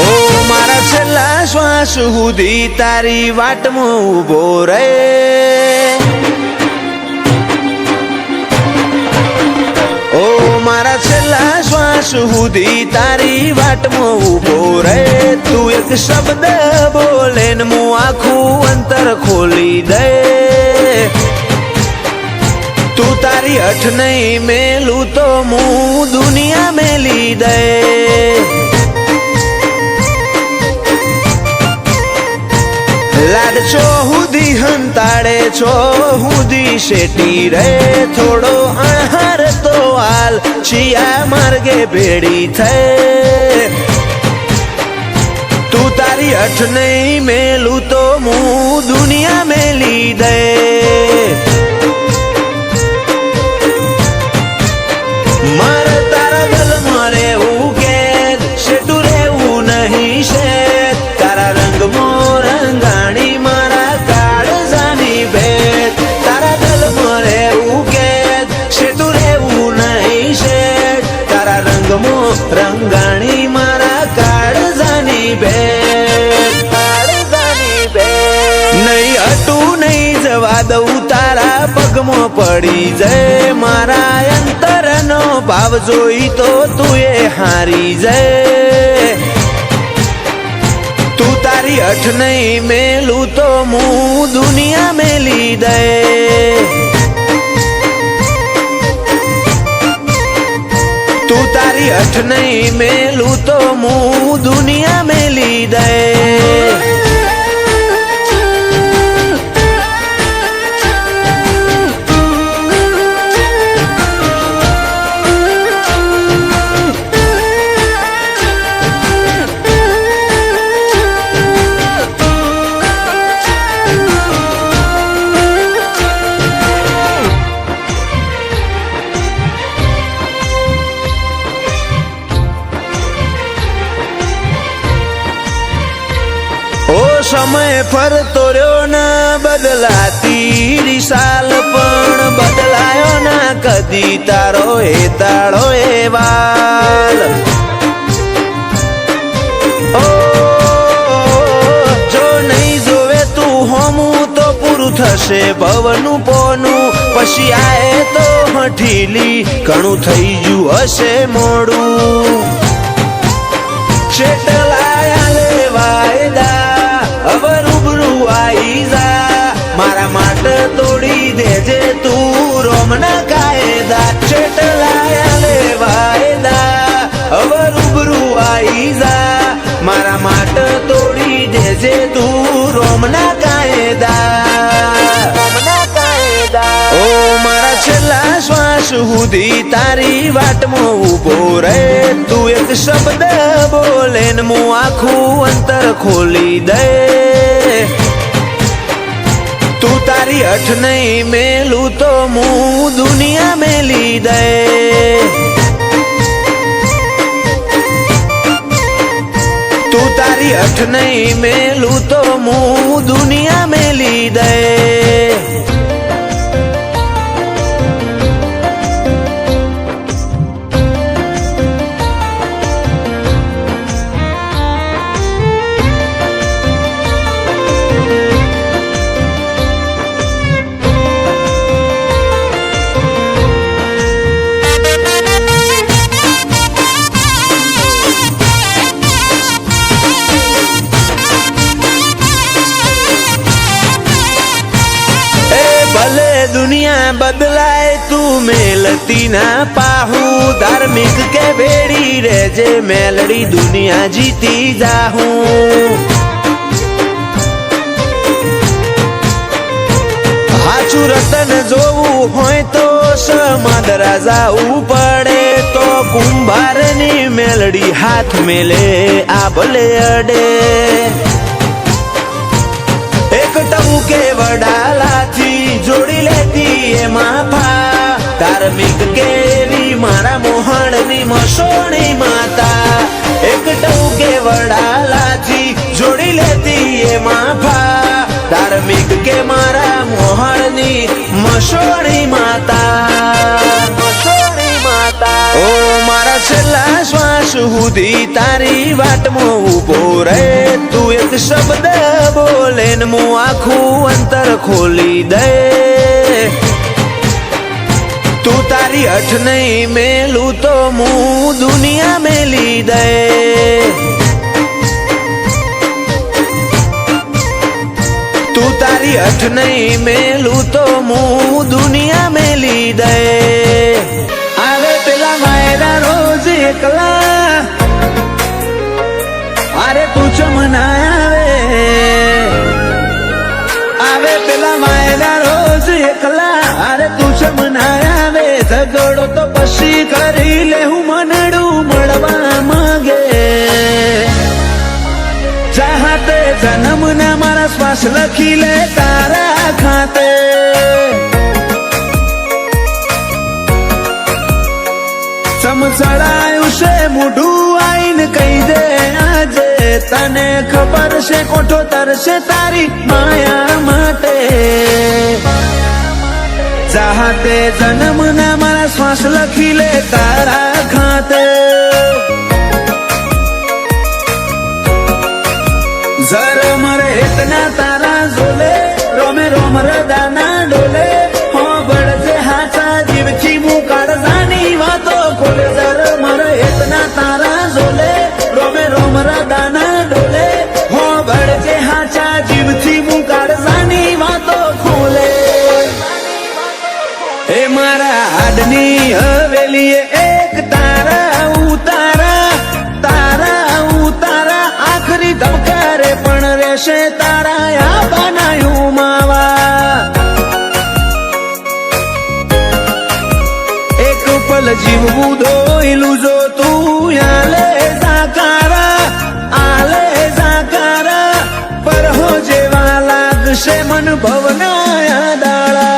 ઓ મારા છેલ્લા શ્વાસ સુધી તારી વાટમાં ઊભો રહે. ઓ મારા છેલ્લા શ્વાસ સુધી તારી વાટમાં ઊભો રહે. તું એક શબ્દ બોલે ને હું આખું અંતર ખોલી દે. તું તારી હઠ નહીં મેલું તો હું દુનિયા મેલી દે. લાડ છો હુદી હંતાડે છો હુદી શેટી રે. થોડો અણહાર તો હાલ છિયા માર્ગે ભેડી થઈ. તું તારી હઠ નહીં મેલું તો હું દુનિયા મેલી દે. મારે તારા ગલમાં રહેવું કે શેટું રહેવું નહીં શેત. તારા રંગમાં રંગાણી મારા કાળજાની ભેટ. તારા ગલમાં રહેવું કે શેટું રહેવું નહીં શેત. તારા રંગમાં રંગાણી મારા કાળજાની ભેટ. કાળજાની ભેટ નહીં હટું નહીં જવા દઉં તારા પગમાં પડી જાય. મારા અંતરનો ભાવ જોઈ તો તું એ હારી જાય. તું તારી હઠ નહીં મેલું તો હું દુનિયા મેલી દે. તું તારી હઠ નહીં મેલું તો હું દુનિયા મેલી દે. સમય ફરતો રહ્યો ના બદલાતી દિશાલ પણ બદલાયો ના કદી તારો એ તાળો એ વાલ. ઓ જો નહીં જોવે તું હોમું તો પૂરું થશે ભવનું પોનું. પછી આએ તો હઠીલી ઘણું થઈ ગયું હશે મોડું. છેટલાયા લેવાયદા હવે રૂબરૂ આઈ જા. મારા માટે તોડી દેજે તું રોમના કાયદા. છેટલાયા લેવાયદા હવે રૂબરૂ આઈ જા. મારા માટે તોડી દેજે તું રોમના કાયદા. રોમના કાયદા ઓ મારા છેલ્લા શ્વાસ સુધી તારી વાટમાં ઊભો રહે. તું એક શબ્દ બોલે ને હું આખું અંતર ખોલી દે. તું તારી હઠ નહીં મેલું તો હું દુનિયા મેલી દે. તું તારી હઠ નહીં મેલું તો હું દુનિયા મેલી દે. દુનિયા બદલાય તું મેલતી ના પાહું. ધાર્મિક કે ભેડી રેજે મેલડી દુનિયા જીતી જાહું. હાચું રતન જોવું હોય તો સમાદરા જાવું પડે. તો કુંભારની મેલડી હાથ મેલે આ ભલે અડે. એક ટબુકે વડાલાથી જોડી લેતી એમાં ફા. ધાર્મિક કેવી મારા મોહણની મસોણી માતા. એક ટબુકે વડાલાથી જોડી લેતી એમાં ફા. ધાર્મિક કે મારા મોહણની મસોણી માતા. મસોણી માતા ઓ મારા છેલ્લા શ્વાસ સુધી તારી વાટમાં ઉભો રે તું એક શબ્દ બોલે ને હું આખું અંતર ખોલી દે તું તારી અઠ નહીં મેલું તો હું દુનિયા મેલી દે તું તારી અઠ નહીં મેલું તો હું દુનિયા મેલી દે આવે પેલા માયરા રોજ એકલા અરે તું ચમના આવે પેલા માયરા રોજ એકલા અરે તું ચમના આવે ઝઘડો તો પછી કરી લે હું મનડું મળવા માંગે ચાહતે જન્મ ના મારા શ્વાસ લખી લે તારા ખાતે સમસળાયું છે મોઢું આઈને કહી દે આજે તને ખબર છે કોઠો તરશે તારી માયા માટે ચાહતે જન્મ ના મારા શ્વાસ લખી લે તારા ખાતે जर मरे इतना तारा जोले रोमे रोम रदाना डोले हो बड़जे हाचा जीव की मुकाड़ जानी वातो खोले जर मरे इतना तारा जोले रोमे रोम रदाना डोले हो बड़जे हाचा जीव की मुकाड़ जानी वातो खोले ए मारा आदनी हवेली एक तारा उतारा तारा उतारा आखरी धमकारे पण रेशे तारा या बनाયું માવા એક પલ જીવવું દોયલું જો તું આલે જાકારા પર હો જેવા લાગશે મન ભવના દાળા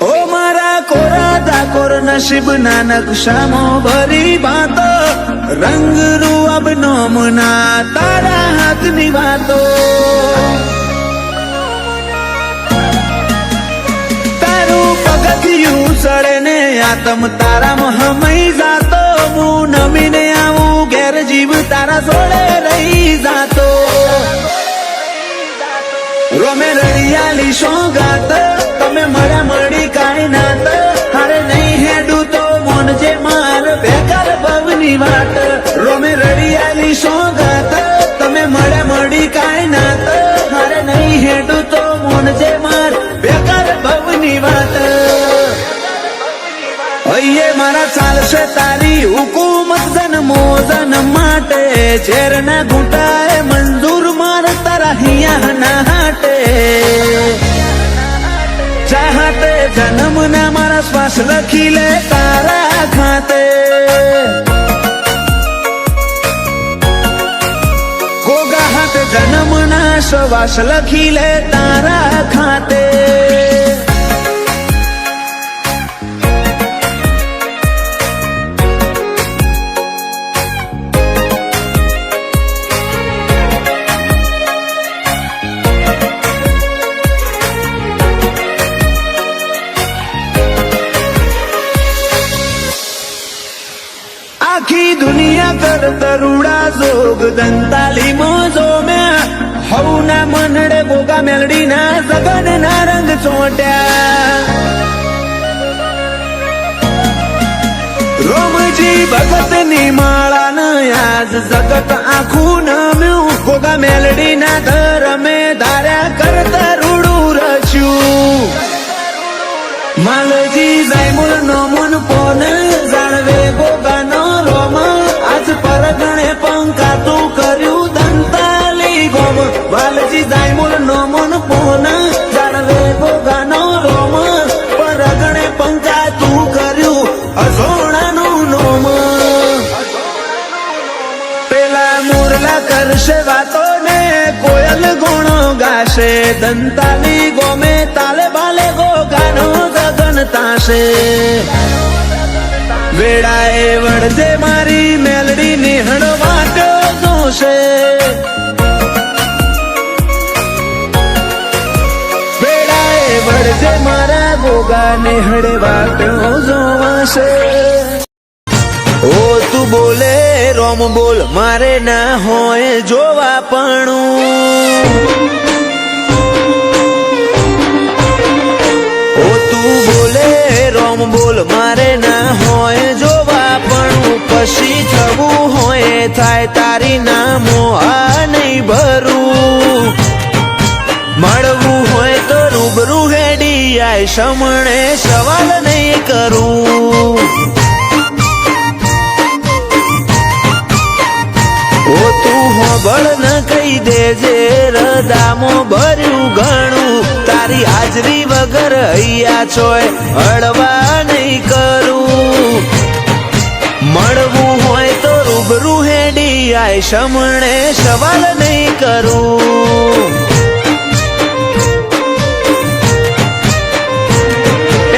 ओ मारा कोरा दाकोर नसीब ना नक्शाમાં ભરી વાતો રંગ રૂપ નોમના તારા હાથની વાતો તારું પગથિયું સડે ને આતમ તારામાં હમઈ જાતો હું નમીને આવું ઘેર જીવ તારા જોડે રહી જાતો રોમે રડિયાલી સોગાત તમે મળ્યા મળી કાંઈ નાત હારે નહીં હેડું તો મોન જે માર બેકાર ભવની વાત રોમે રડિયાલી સોગાત તમે મળ્યા મળી કાંઈ નાત હારે નહીં હેડું તો મોન જે માર બેકાર ભવની વાત અહીંયા મારા ચાલશે તારી હુકુમત જન્મો જન્મ માટે ઝેરના ઘૂંટાએ મંજૂર માર તારા હિયા ના હાટે ચાહતે જન્મ ના મારા શ્વાસ લખી લે તારા ખાતે ગોગા હાથે જન્મ ના શ્વાસ લખી લે તારા ખાતે આખી દુનિયા કર તરુડા જોગ દંતાલી મોજો મેં હવના મનડે ગોગા મેલડી ના સગન ના રંગ ચોટ્યા રોમજી ભગત ની માળા ન આજ જગત આખું નમ્યું ગોગા મેલડી ના ધરમે ધાર્યા કરતા રૂડું રચ્યું માલજી જાયમુલ નો મન પોન જાણવે ગોગા નો રોમ આજ પરગણે પંકાતું કર્યું દંતાલી ગોમ વાલજી જાયમુલ નો મન પોન જાણવે ગોગા નો રોમ પરગણે પંકાતું કર્યું અઝોણાનું નોમ પેલા મુરલા કરશે વાતો ને કોયલ ગુણો ગાશે દંતાલી ગોમે તાલે બાલે ગોગાનો જગન તાશે વેળાએ વળજે મારી મેલડી નિહળ વાટો જોશે, વેળાએ વળજે મારા ગોગા નિહળ વાટો જોવાશે. ઓ તું બોલે રોમ બોલ મારે ના હોય જોવા પણ, ઓ તું બોલે રોમ બોલ મારે ના હોય જોવા પણ, પછી થવું હોય થાય તારી નામો આ નહીં ભરું, મળવું હોય તો રૂબરૂ હેડી આય સમણે સવાલ નહીં કરું. ઓ તું હોબળ ન કહી દેજે રદામો ભર્યું ઘણું, તારી હાજરી વગર હૈયા ચોય હળવા નહીં કરું, મળવું હોય તો રૂબરૂ હેડી આય સમણે સવાલ નહીં કરું.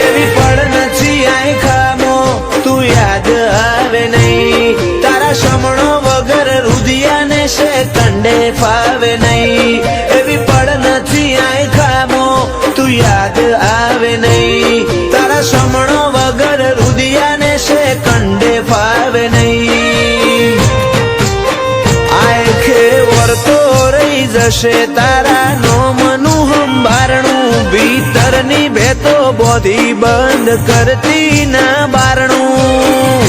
એવી પડ નથી આય ખામો તું યાદ આવે નહીં, તારા સમણો વગર રુધિયાને છે કંડે ફાવે નહીં. એવી પડ નથી આય ખામો તું યાદ આવે નહીં, તારા સમણો વગર રુધિયાને છે કંડે ફાવે નહીં. આય ખેવર તો રહી જશે તારા નોમનું હંબારણું, ભીતરની ભેતો બોધી બંધ કરતી ના બારણું,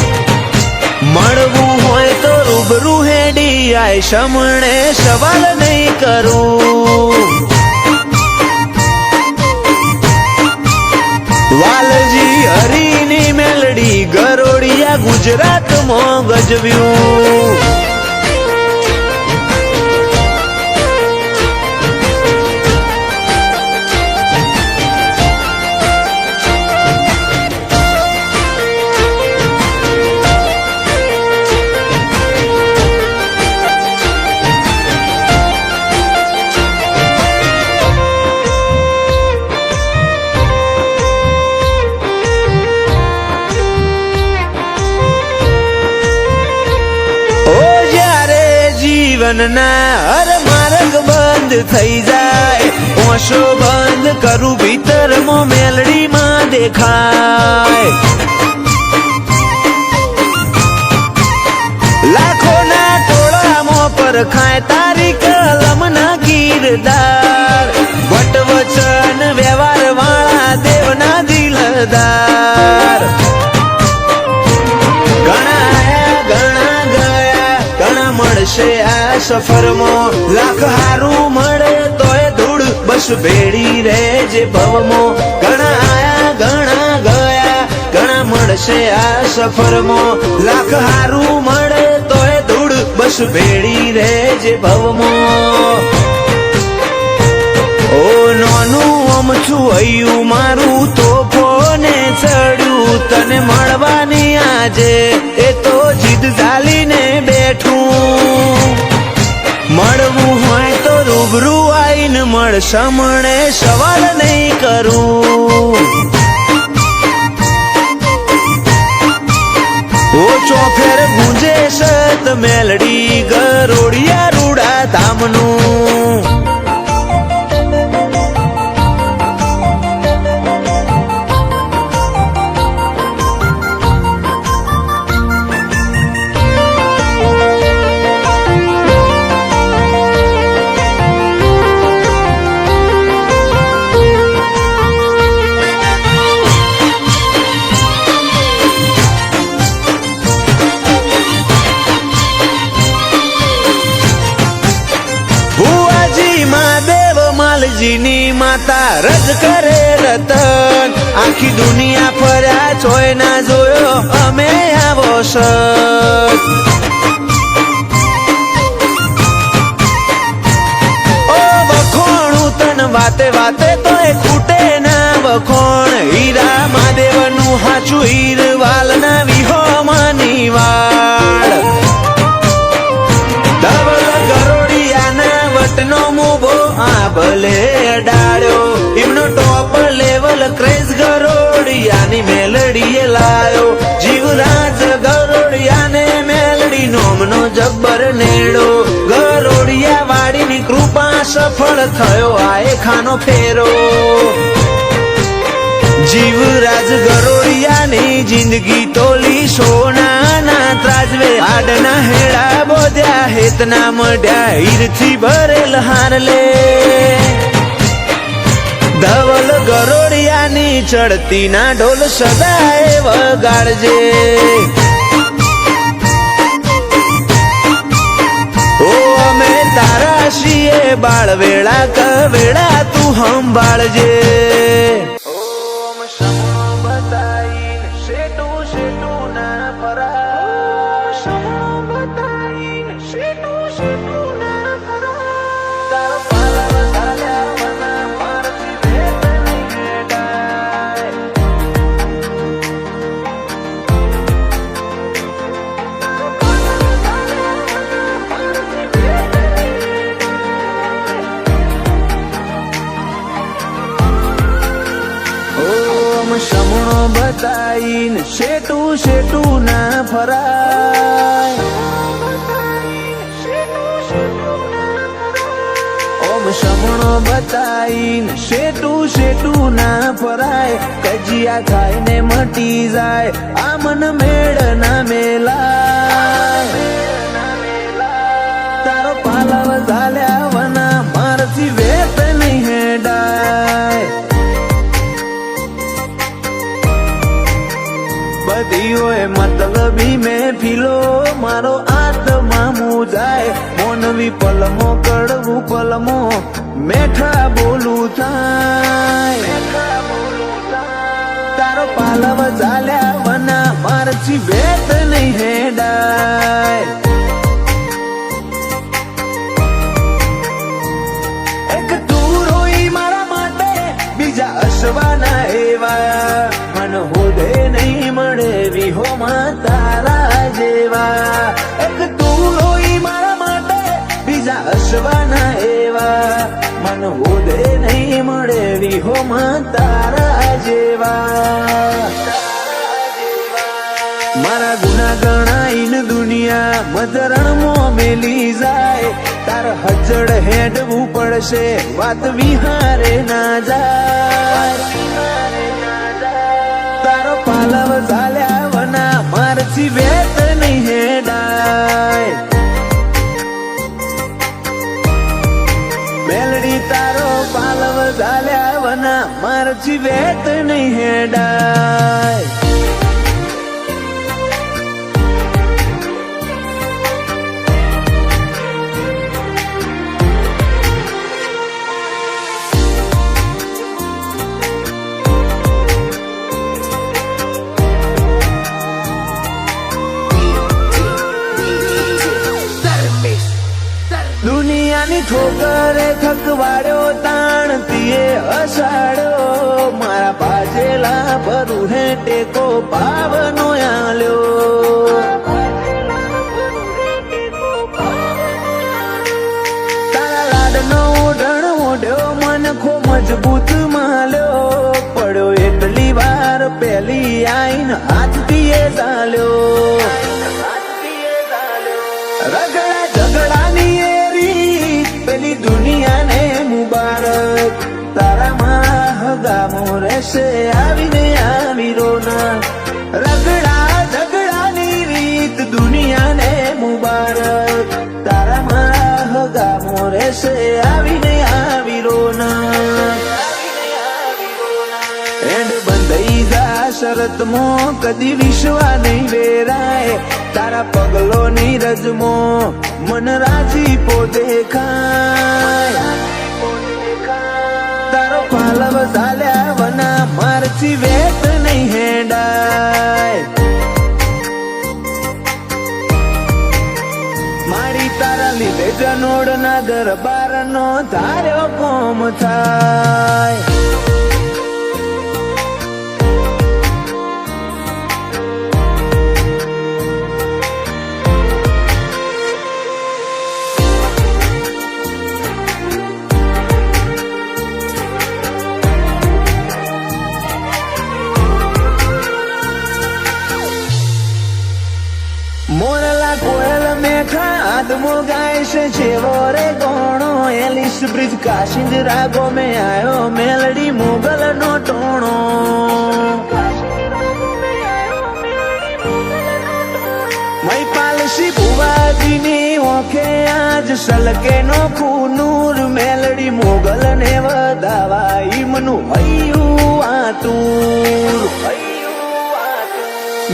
મળવું હોય તો રૂબરૂ હેડી આય સમણે સવાલ નહીં કરું. વાલજી હરીની મેલડી ગરોડિયા ગુજરાતમાં ગજવ્યું. જીવનના હર માર્ગ બંધ થઈ જાય, ઓશો બંધ કરું ભીતરમાં મેલડીમાં દેખાય, લાખોના ટોળામાં પરખાય તારી કલમના કીરદાર, વટવચન વ્યવહાર વાળા દેવના દિલદાર. ઘણા આયા ઘણા ગયા ઘણા મળશે આ સફરમાં, લાખ હારું મળે તોય ધૂળ બસ ભેડી રહેજે ભવમાં. ઘણા આયા ઘણા ગયા ઘણા મળશે આ સફરમાં, લાખ હારું મળે તોય ધૂળ બસ ભેડી રહેજે ભવમાં. ઓ નોનું અમથું હૈયું મારું તોફોને ચડ્યું, તને મળવાની આજે એ તો જીદ ઝાલીને બેઠું, મળવું હોય તો રૂબરૂ આઈને મળ સમણે સવાલ નહીં કરું. ઓ ચોફેર ગુંજે સત મેલડી ગરોડિયા રૂડા ધામનું. માલજીની માતા રજ કરે રતન, આખી દુનિયા ફર્યા ચોય ના જોયો અમે આવો સત. ઓ વખોણું તન વાતે વાતે તો એ ખૂટે ના વખોણ, હીરા મહાદેવનું હાચું હીર વાલ ના વિહો માની વાળ. ધવલ ગરોડિયાના વટનો મુભો આ ભલે અડાડ્યો, એમનો ટોપ લેવલ ક્રેઝ ગરોડિયાની મેલડીએ લાયો. જીવરા સફળ થયો આ ખાનો ફેરો જીવરાજ ગરોડિયાની જિંદગી તોલી સોનાના ત્રાજવે આડના હેડા બોધ્યા હેતના મઢ્યા હીરથી ભરેલ હારલે ધવલ ગરોડિયાની ચડતી ના ઢોલ સદાય વગાડજે ઓ અમે તારા છીએ બાળવેળા કવેળા તું સંભાળજે ઓમ સમણો બતાઈને શેટું શેટું ના ફરા સમણો બતાઈને શેટું શેટું ના ફરા તારો પાલવ ઝાલ્યા વના મારથી વેત નહીં હેડાય સમણો બતાઈને શેટું શેટું ના ફરાય ઓમ સમણો બતાઈને શેટું શેટું ના ફરાય કજિયા ખાઈને મટી જાય આ મન મેળ ના મેલાય તારો પાલવ ઝાલ્યા વના મારથી વેત નહીં હેડાય બધીઓએ મતલબી મહેફિલો મારો આત્મા મુજાય મોનવી પલમો કડવું પલમો મેઠા બોલું થાય તારો પાલવ ઝાલ્યા વના મારથી વેત નહીં હેડાય એક તું રોઈ મારા માટે બીજા અસવાના એવા મન હોદે નહીં મળે વિહોમાં તારા જેવા એક તું રોઈ મારા માટે બીજા અસવાના એવા મન હોદે નહીં મળે વિહોમાં તારા જેવા મારા ગુના ગણાઈને દુનિયા મધરણમાં મેલી જાય તાર હજડ હેડવું પડશે વાત વિહારે ના જાય તારો પાલવ ઝાલ્યા વના મારથી વેત નહીં હેડાય મેલડી તારો પાલવ ઝાલ્યા વના મારથી વેત નહીં હેડાય દુનિયાની ઠોકરે થકવાડ્યો તાણતીએ અસાડ્યો મારા બાજેલા ભરું હે ટેકો પાવનો આલ્યો તારા લાડનો ઓઢણ ઓઢ્યો મન ખો મજબૂત માલ્યો પડ્યો એટલી વાર પહેલી આઈન હાથથી ચાલ્યો રગડા ઝઘડાની પેલી દુનિયાને મુબારક તારા મારા હગામો રહેશે આવીને આવીરોના રગડા ઝઘડાની રીત દુનિયાને મુબારક તારા મારા હગામો રહેશે આવીને આવીરોના એન્ડ બંધાઈ જા શરતમો કદી વિશ્વા નહીં વેરાય તારા પગલોની રજમો મન રાજીપો દેખાય તારો પાલવ ઝાલ્યા વના મારથી વેત નહીં હેડાય મારી તારા લીધે જનોડના દરબારનો ધાર્યો કોમ થાય મોરલા કોયલ મે खादमो गाय से जेवो रे गोणो एलिस ब्रिज काशिंद रागो में आयो मेलडी मोगल नो टोणो मई पालसी बुवाजी ने ओखे आज सलके नो खूनूर मेलडी मोगल ने वदावाई मनु हयू आतूर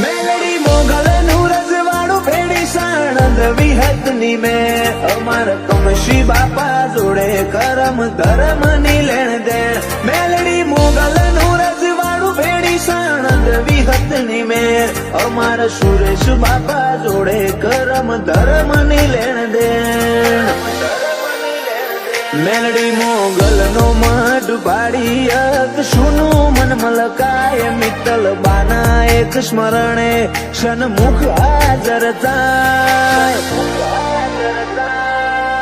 मेलडी मोगल नु रजवाड़ू भेड़ी साणंद विहतनी में अमर कमशी बापा जोड़े करम धर्म नी लेण देण मेलडी मोगल नु रजवाड़ू भेड़ी साणंद विहतनी में अमर सुरेश बापा जोड़े करम धर्म नी लेण देण मेलडी मोगल नो मठ बाड़ी एक सुनु मन मलकाय मित्तल बाना एक स्मरणे सन्मुख हाजर थाय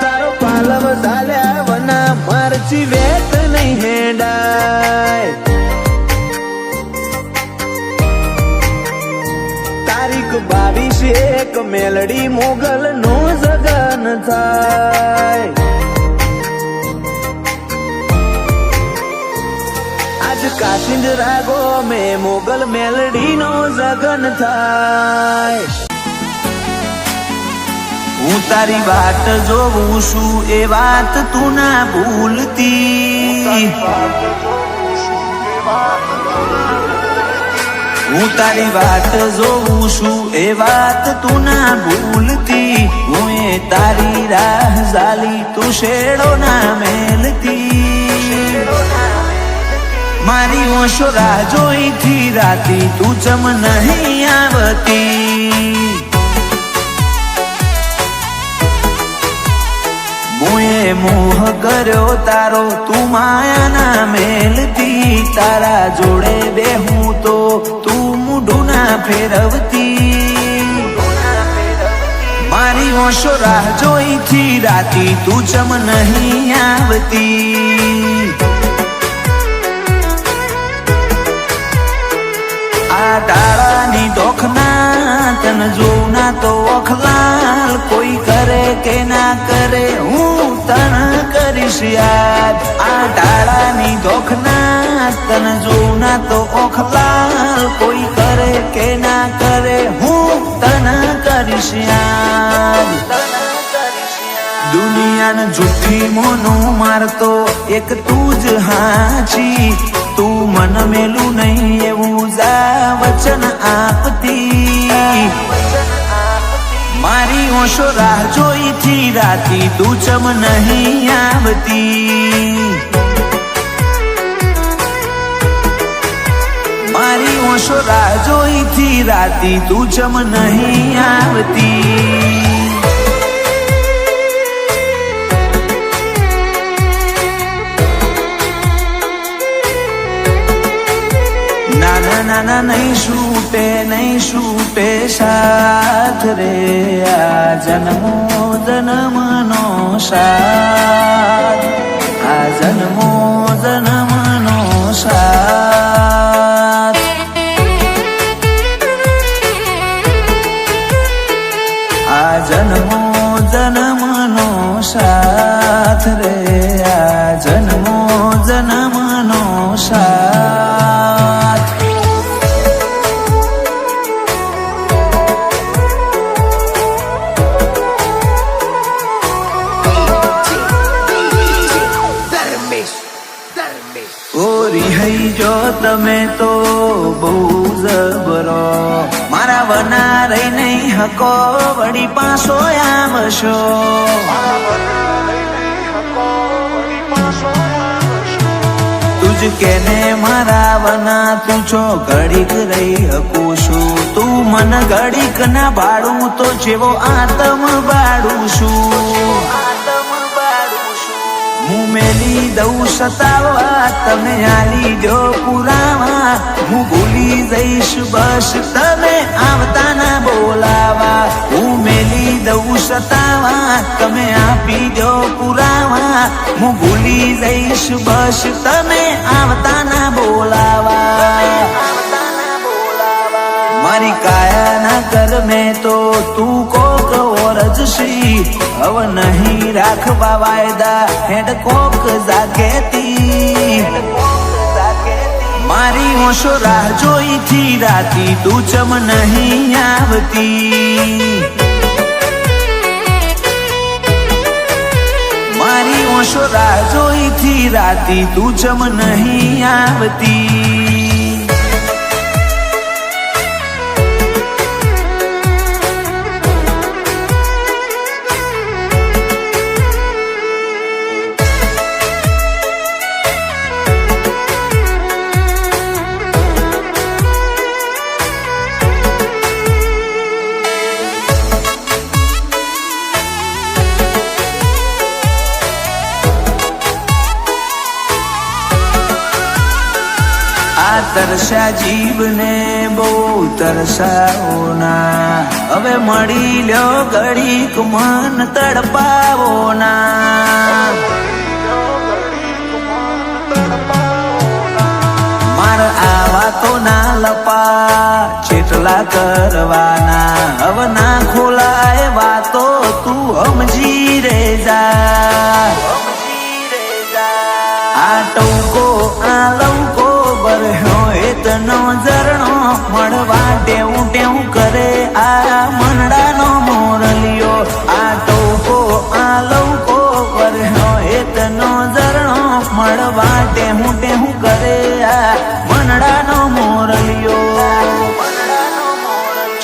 तारो पालव झाल्या वना मारची वेत नहीं हेडाय तारीख 22 मेलडी मोगल नो जगन थाय काशिंद रागो में मोगल मेलडी नो जगन थाय हूँ तारी बात जोवुं छुं ए वात तू ना भूलती हूँ तारी बात जोवुं छुं ए वात तू ना भूलती हूँ ए तारी राह जाली तू शेड़ो ना मेलती मारी ओशो राह जोई थी राती तू चम नहीं आवती मुए मोह कर्यो तारो तू माया ना मेलती तारा जोड़े बेहूं तो तू मुढू ना फेरवती मारी ओशो राह जोई थी राती तू चम नहीं आवती डाळानी डोखना तन जोना तो ओखलाल कोई करे के ना करे हूँ तन करीश याद आ डाळानी डोखना तन जोना तो ओखलाल कोई करे के ना करे हूँ तन करीश याद दुनिया न झूठी मोनू मारतो एक तूज हाची तू मन मेलू नहीं एवं जा वचन आपती मारी ओशो राह जोई थी राती तू चम नहीं आवती मारी ओशो राह जोई थी राती तू चम नहीं आवती नाना नहीं छूटे साथ रे आ जन्मो जन्म नो साथ आ जन्मो जन्म नो साथ आ जन्मो जन्म नो साथ रे आ जन्मो जन्म नो साथ जो तमे तो बहु जबरो मारा वना रही नहीं हको वड़ी पासो आवशो तुझ केने मारा वना तू छो घड़ीक रही हकूशु तू मन घड़ीक ना बाड़ू तो जेवो आत्म बाड़ू छू मुँ मेली दऊ सतावा तमे आली दो पुरावा हूँ भूली जईश बस तमे आवता ना बोलावा हूँ मेली दऊ सतावा तमे आपी दो पुरावा हूँ भूली जईश बस तमे आवता ना बोलावा मारी काया ना कर में तो तू को रज વસશી હવે નહીં રાખવા વાયદા હેડ કોક જાગેતી મારી ઓશો રાહ જોઈ થી રાતી તું ચમ નહીં આવતી મારી ઓશો રાહ જોઈ થી રાતી તું ચમ નહીં આવતી તરસા જીવને બહુ તરસાવો ના હવે મળી લ્યો ઘડીક મન તડપાવો ના માર આવા તો ના લપા જેટલા કરવાના હવે ના ખોલાય વાતો તું સમજી રે જા આ ટોકો આ લવકો તનો ઝરણો મળવા ટેવું ટેવું કરે આ મનડાનો મોરલિયો આ ટોકો આ લવકો વર્યો એ તનો ઝરણો મળવા ટેવું ટેવું કરે આ મનડાનો મોરલિયો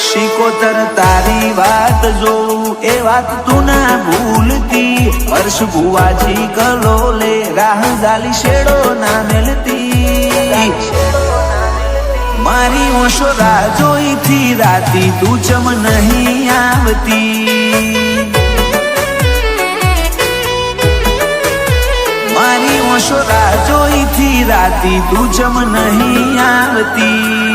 શિકોતર તારી વાત જોઉં એ વાત તું ના ભૂલતી વર્ષ ભુવાજી કલોલે રાહ જાલી શેડો ના મેલતી મારી ઓશો રાહ જોઈ થી રાતી તું ચમ નહીં આવતી મારી ઓશો રાહ જોઈ થી રાતી તું ચમ નહીં આવતી